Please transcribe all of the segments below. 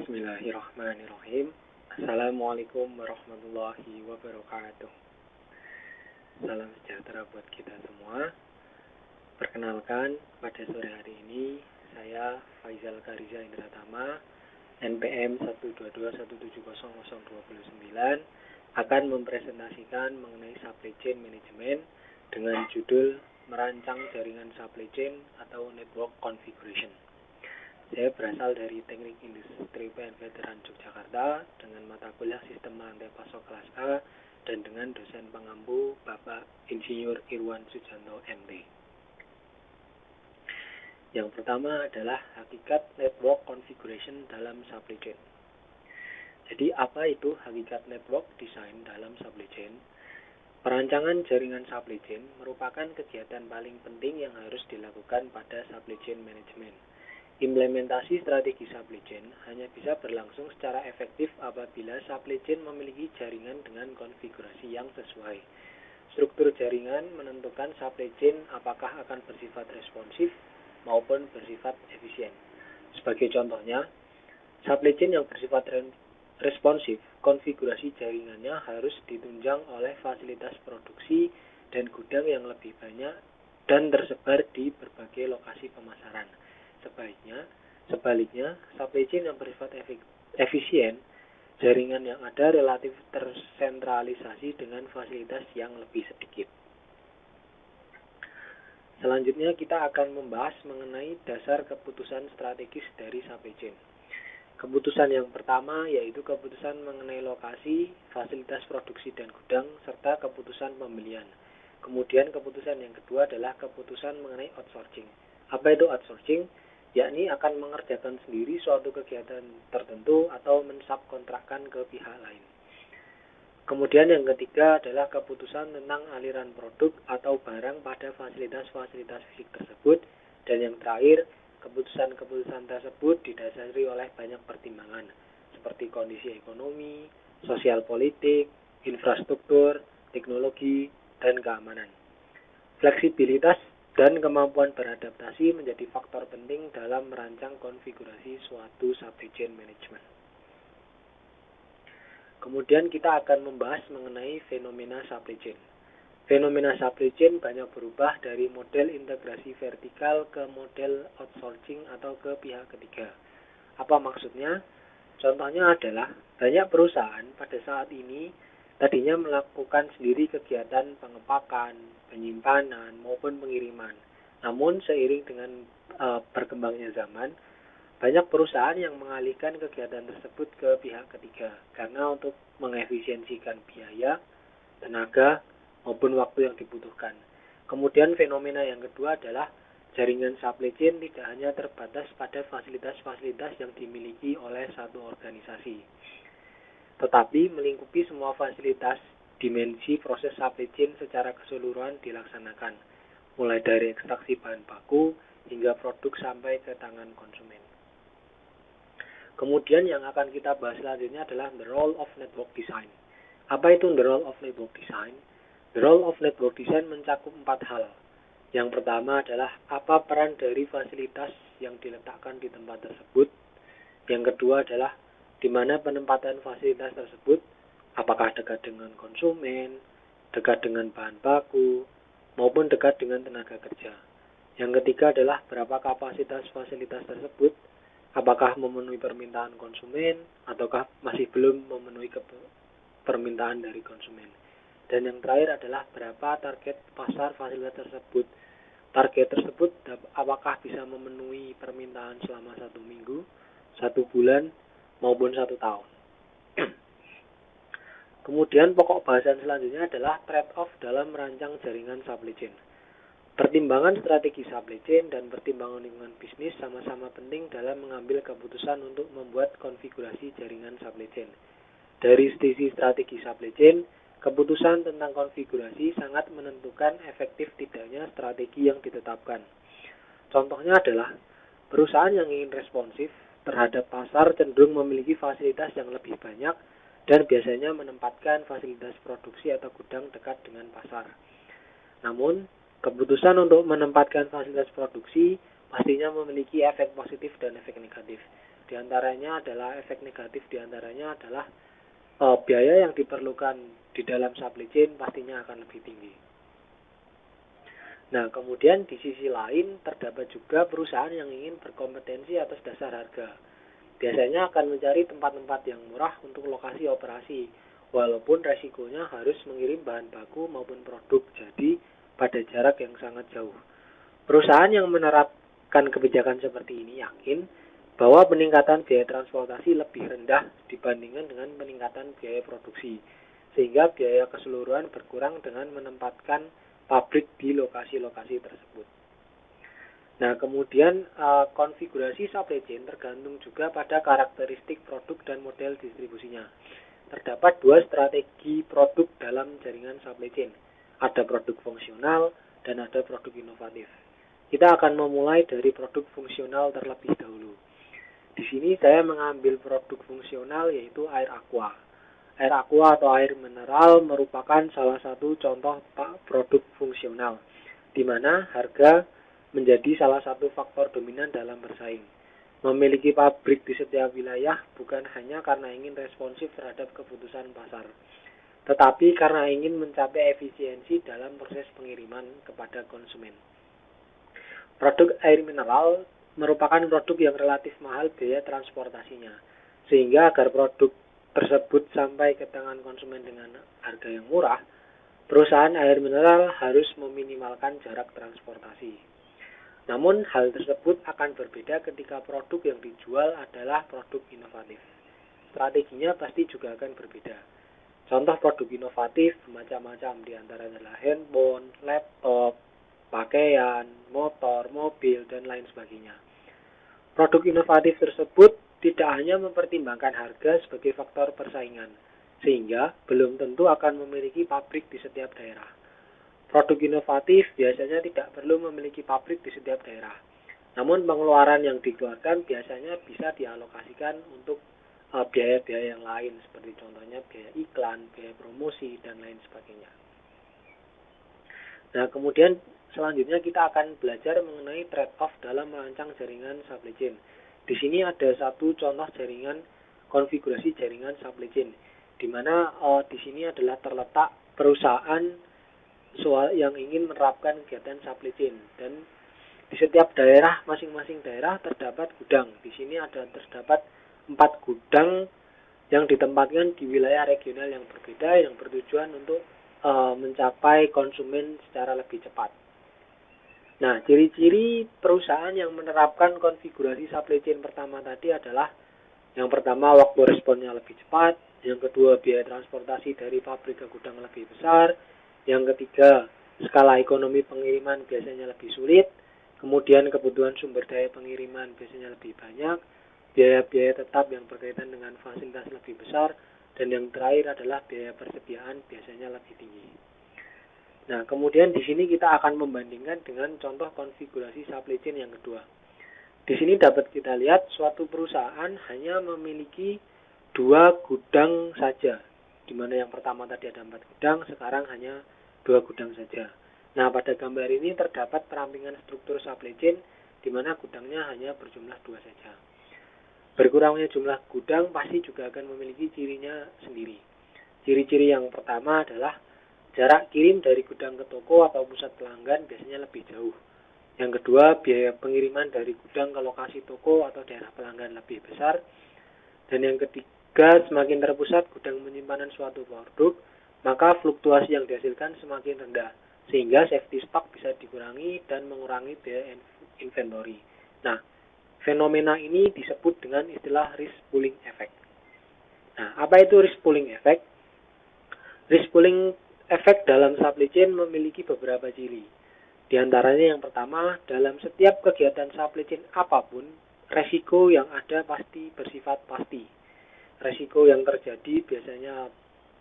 Bismillahirrahmanirrahim. Assalamualaikum warahmatullahi wabarakatuh. Salam sejahtera buat kita semua. Perkenalkan, pada sore hari ini saya Faizal Kariza Indratama, NPM 122170029 akan mempresentasikan mengenai supply chain management dengan judul merancang jaringan supply chain atau network configuration. Saya berasal dari Teknik Industri PN Veteran Yogyakarta dengan mata kuliah Sistem Rantai Pasok kelas A dan dengan dosen pengampu Bapak Insinyur Irwan Sujanto MT. Yang pertama adalah hakikat network configuration dalam supply chain. Jadi apa itu hakikat network design dalam supply chain? Perancangan jaringan supply chain merupakan kegiatan paling penting yang harus dilakukan pada supply chain management. Implementasi strategi supply chain hanya bisa berlangsung secara efektif apabila supply chain memiliki jaringan dengan konfigurasi yang sesuai. Struktur jaringan menentukan supply chain apakah akan bersifat responsif maupun bersifat efisien. Sebagai contohnya, supply chain yang bersifat responsif, konfigurasi jaringannya harus ditunjang oleh fasilitas produksi dan gudang yang lebih banyak dan tersebar di berbagai lokasi pemasaran. Sebaliknya, supply chain yang bersifat efisien, jaringan yang ada relatif tersentralisasi dengan fasilitas yang lebih sedikit. Selanjutnya kita akan membahas mengenai dasar keputusan strategis dari supply chain. Keputusan yang pertama yaitu keputusan mengenai lokasi, fasilitas produksi dan gudang, serta keputusan pembelian. Kemudian keputusan yang kedua adalah keputusan mengenai outsourcing. Apa itu outsourcing? Yakni akan mengerjakan sendiri suatu kegiatan tertentu atau mensubkontrakkan ke pihak lain. Kemudian yang ketiga adalah keputusan tentang aliran produk atau barang pada fasilitas-fasilitas fisik tersebut. Dan yang terakhir, keputusan-keputusan tersebut didasari oleh banyak pertimbangan, seperti kondisi ekonomi, sosial politik, infrastruktur, teknologi, dan keamanan. Fleksibilitas dan kemampuan beradaptasi menjadi faktor penting dalam merancang konfigurasi suatu supply chain management. Kemudian kita akan membahas mengenai fenomena supply chain. Fenomena supply chain banyak berubah dari model integrasi vertikal ke model outsourcing atau ke pihak ketiga. Apa maksudnya? Contohnya adalah banyak perusahaan pada saat ini tadinya melakukan sendiri kegiatan pengepakan, penyimpanan, maupun pengiriman. Namun seiring dengan berkembangnya zaman, banyak perusahaan yang mengalihkan kegiatan tersebut ke pihak ketiga karena untuk mengefisiensikan biaya, tenaga, maupun waktu yang dibutuhkan. Kemudian fenomena yang kedua adalah jaringan supply chain tidak hanya terbatas pada fasilitas-fasilitas yang dimiliki oleh satu organisasi, tetapi melingkupi semua fasilitas dimensi proses supply chain secara keseluruhan dilaksanakan, mulai dari ekstraksi bahan baku hingga produk sampai ke tangan konsumen. Kemudian yang akan kita bahas selanjutnya adalah the role of network design. Apa itu the role of network design? The role of network design mencakup 4 hal. Yang pertama adalah apa peran dari fasilitas yang diletakkan di tempat tersebut. Yang kedua adalah di mana penempatan fasilitas tersebut, apakah dekat dengan konsumen, dekat dengan bahan baku, maupun dekat dengan tenaga kerja. Yang ketiga adalah berapa kapasitas fasilitas tersebut, apakah memenuhi permintaan konsumen, ataukah masih belum memenuhi permintaan dari konsumen. Dan yang terakhir adalah berapa target pasar fasilitas tersebut. Target tersebut apakah bisa memenuhi permintaan selama 1 minggu, 1 bulan, maupun 1 tahun. Kemudian pokok bahasan selanjutnya adalah trade-off dalam merancang jaringan supply chain. Pertimbangan strategi supply chain dan pertimbangan lingkungan bisnis sama-sama penting dalam mengambil keputusan untuk membuat konfigurasi jaringan supply chain. Dari sisi strategi supply chain, keputusan tentang konfigurasi sangat menentukan efektif tidaknya strategi yang ditetapkan. Contohnya adalah perusahaan yang ingin responsif terhadap pasar cenderung memiliki fasilitas yang lebih banyak dan biasanya menempatkan fasilitas produksi atau gudang dekat dengan pasar. Namun, keputusan untuk menempatkan fasilitas produksi pastinya memiliki efek positif dan efek negatif. efek negatif diantaranya adalah biaya yang diperlukan di dalam supply chain pastinya akan lebih tinggi. Nah, kemudian di sisi lain terdapat juga perusahaan yang ingin berkompetensi atas dasar harga. Biasanya akan mencari tempat-tempat yang murah untuk lokasi operasi, walaupun resikonya harus mengirim bahan baku maupun produk jadi pada jarak yang sangat jauh. Perusahaan yang menerapkan kebijakan seperti ini yakin bahwa peningkatan biaya transportasi lebih rendah dibandingkan dengan peningkatan biaya produksi, sehingga biaya keseluruhan berkurang dengan menempatkan pabrik di lokasi-lokasi tersebut. Nah, kemudian konfigurasi supply chain tergantung juga pada karakteristik produk dan model distribusinya. Terdapat dua strategi produk dalam jaringan supply chain. Ada produk fungsional dan ada produk inovatif. Kita akan memulai dari produk fungsional terlebih dahulu. Di sini saya mengambil produk fungsional yaitu air aqua. Air aqua atau air mineral merupakan salah satu contoh produk fungsional, di mana harga menjadi salah satu faktor dominan dalam bersaing. Memiliki pabrik di setiap wilayah bukan hanya karena ingin responsif terhadap kebutuhan pasar, tetapi karena ingin mencapai efisiensi dalam proses pengiriman kepada konsumen. Produk air mineral merupakan produk yang relatif mahal biaya transportasinya, sehingga agar produk tersebut sampai ke tangan konsumen dengan harga yang murah, perusahaan air mineral harus meminimalkan jarak transportasi. Namun hal tersebut akan berbeda ketika produk yang dijual adalah produk inovatif. Strateginya pasti juga akan berbeda. Contoh produk inovatif macam-macam, diantaranya adalah handphone, laptop, pakaian, motor, mobil, dan lain sebagainya. Produk inovatif tersebut tidak hanya mempertimbangkan harga sebagai faktor persaingan, sehingga belum tentu akan memiliki pabrik di setiap daerah. Produk inovatif biasanya tidak perlu memiliki pabrik di setiap daerah, namun pengeluaran yang dikeluarkan biasanya bisa dialokasikan untuk biaya-biaya yang lain, seperti contohnya biaya iklan, biaya promosi, dan lain sebagainya. Nah, kemudian selanjutnya kita akan belajar mengenai trade-off dalam merancang jaringan supply chain. Di sini ada satu contoh konfigurasi jaringan supply chain, di mana di sini adalah terletak perusahaan yang ingin menerapkan kegiatan supply chain, dan di setiap daerah, masing-masing daerah terdapat gudang. Di sini terdapat 4 gudang yang ditempatkan di wilayah regional yang berbeda, yang bertujuan untuk mencapai konsumen secara lebih cepat. Nah, ciri-ciri perusahaan yang menerapkan konfigurasi supply chain pertama tadi adalah yang pertama, waktu responnya lebih cepat. Yang kedua, biaya transportasi dari pabrik ke gudang lebih besar. Yang ketiga, skala ekonomi pengiriman biasanya lebih sulit. Kemudian kebutuhan sumber daya pengiriman biasanya lebih banyak. Biaya-biaya tetap yang berkaitan dengan fasilitas lebih besar. Dan yang terakhir adalah biaya persediaan biasanya lebih tinggi. Nah, kemudian di sini kita akan membandingkan dengan contoh konfigurasi supply chain yang kedua. Di sini dapat kita lihat suatu perusahaan hanya memiliki 2 gudang saja, di mana yang pertama tadi ada 4 gudang, sekarang hanya 2 gudang saja. Nah, pada gambar ini terdapat perampingan struktur supply chain, di mana gudangnya hanya berjumlah 2 saja. Berkurangnya jumlah gudang pasti juga akan memiliki cirinya sendiri. Ciri-ciri yang pertama adalah jarak kirim dari gudang ke toko atau pusat pelanggan biasanya lebih jauh. Yang kedua, biaya pengiriman dari gudang ke lokasi toko atau daerah pelanggan lebih besar. Dan yang ketiga, semakin terpusat gudang penyimpanan suatu produk, maka fluktuasi yang dihasilkan semakin rendah, sehingga safety stock bisa dikurangi dan mengurangi biaya inventory. Nah, fenomena ini disebut dengan istilah risk pooling effect. Nah, apa itu risk pooling effect? Risk pooling efek dalam supply chain memiliki beberapa ciri. Di antaranya yang pertama, dalam setiap kegiatan supply chain apapun, resiko yang ada pasti bersifat pasti. Resiko yang terjadi biasanya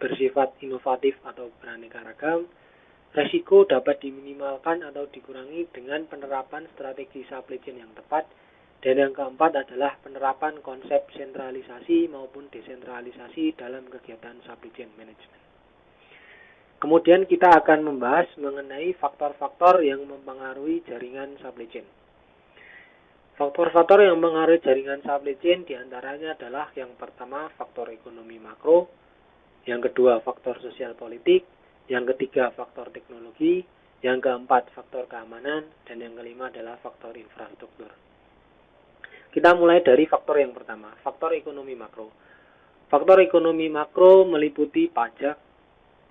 bersifat inovatif atau beraneka ragam. Resiko dapat diminimalkan atau dikurangi dengan penerapan strategi supply chain yang tepat. Dan yang keempat adalah penerapan konsep sentralisasi maupun desentralisasi dalam kegiatan supply chain management. Kemudian kita akan membahas mengenai faktor-faktor yang mempengaruhi jaringan supply chain. Faktor-faktor yang mengaruhi jaringan supply chain diantaranya adalah yang pertama faktor ekonomi makro, yang kedua faktor sosial politik, yang ketiga faktor teknologi, yang keempat faktor keamanan, dan yang kelima adalah faktor infrastruktur. Kita mulai dari faktor yang pertama, faktor ekonomi makro. Faktor ekonomi makro meliputi pajak,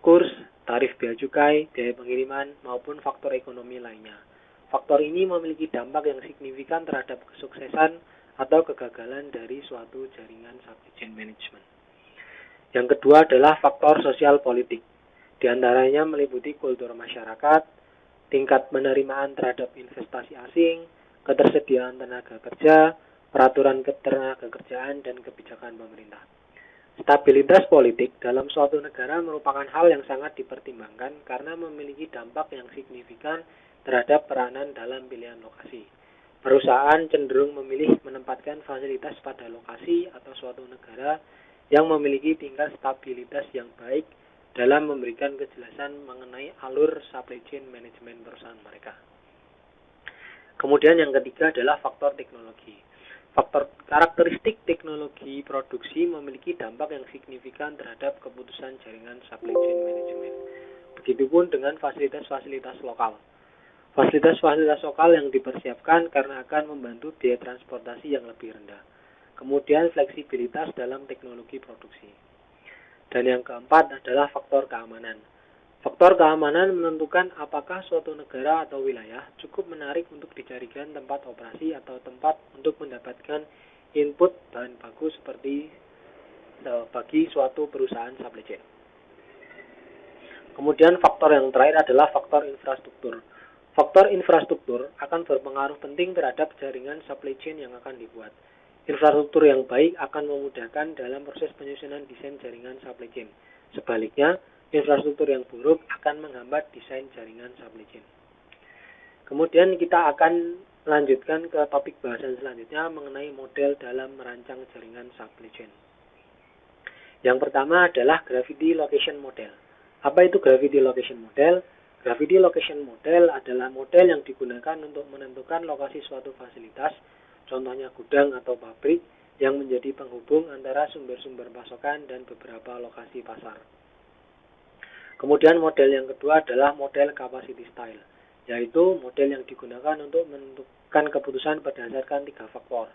kurs, tarif bea cukai, biaya pengiriman, maupun faktor ekonomi lainnya. Faktor ini memiliki dampak yang signifikan terhadap kesuksesan atau kegagalan dari suatu jaringan supply chain management. Yang kedua adalah faktor sosial politik. Di antaranya meliputi kultur masyarakat, tingkat penerimaan terhadap investasi asing, ketersediaan tenaga kerja, peraturan ketenaga kerjaan, dan kebijakan pemerintah. Stabilitas politik dalam suatu negara merupakan hal yang sangat dipertimbangkan karena memiliki dampak yang signifikan terhadap peranan dalam pilihan lokasi. Perusahaan cenderung memilih menempatkan fasilitas pada lokasi atau suatu negara yang memiliki tingkat stabilitas yang baik dalam memberikan kejelasan mengenai alur supply chain manajemen perusahaan mereka. Kemudian yang ketiga adalah faktor teknologi. Faktor karakteristik teknologi produksi memiliki dampak yang signifikan terhadap keputusan jaringan supply chain management. Begitupun dengan fasilitas-fasilitas lokal. Fasilitas-fasilitas lokal yang dipersiapkan karena akan membantu biaya transportasi yang lebih rendah. Kemudian fleksibilitas dalam teknologi produksi. Dan yang keempat adalah faktor keamanan. Faktor keamanan menentukan apakah suatu negara atau wilayah cukup menarik untuk dijadikan tempat operasi atau tempat untuk mendapatkan input bahan baku seperti bagi suatu perusahaan supply chain. Kemudian faktor yang terakhir adalah faktor infrastruktur. Faktor infrastruktur akan berpengaruh penting terhadap jaringan supply chain yang akan dibuat. Infrastruktur yang baik akan memudahkan dalam proses penyusunan desain jaringan supply chain. Sebaliknya, infrastruktur yang buruk akan menghambat desain jaringan supply chain. Kemudian kita akan lanjutkan ke topik bahasan selanjutnya mengenai model dalam merancang jaringan supply chain. Yang pertama adalah Gravity Location Model. Apa itu Gravity Location Model? Gravity Location Model adalah model yang digunakan untuk menentukan lokasi suatu fasilitas, contohnya gudang atau pabrik, yang menjadi penghubung antara sumber-sumber pasokan dan beberapa lokasi pasar. Kemudian model yang kedua adalah model Capacity Style, yaitu model yang digunakan untuk menentukan keputusan berdasarkan 3 faktor.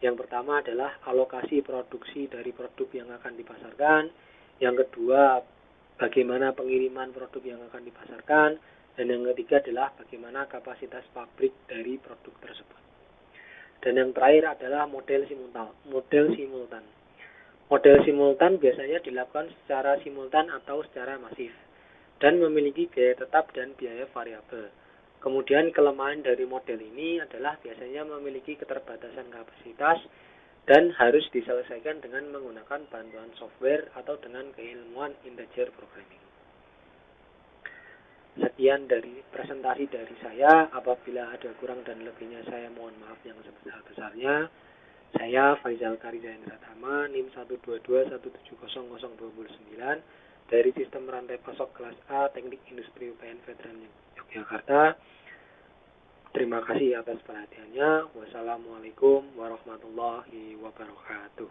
Yang pertama adalah alokasi produksi dari produk yang akan dipasarkan. Yang kedua, bagaimana pengiriman produk yang akan dipasarkan. Dan yang ketiga adalah bagaimana kapasitas pabrik dari produk tersebut. Dan yang terakhir adalah model simultan. Model simultan biasanya dilakukan secara simultan atau secara masif dan memiliki biaya tetap dan biaya variabel. Kemudian kelemahan dari model ini adalah biasanya memiliki keterbatasan kapasitas dan harus diselesaikan dengan menggunakan bantuan software atau dengan keilmuan integer programming. Sekian dari presentasi dari saya. Apabila ada kurang dan lebihnya saya mohon maaf yang sebesar-besarnya. Saya Faizal Kariza Indratama, NIM 122170029 dari Sistem Rantai Pasok Kelas A Teknik Industri UPN Veteran Yogyakarta. Terima kasih atas perhatiannya. Wassalamualaikum warahmatullahi wabarakatuh.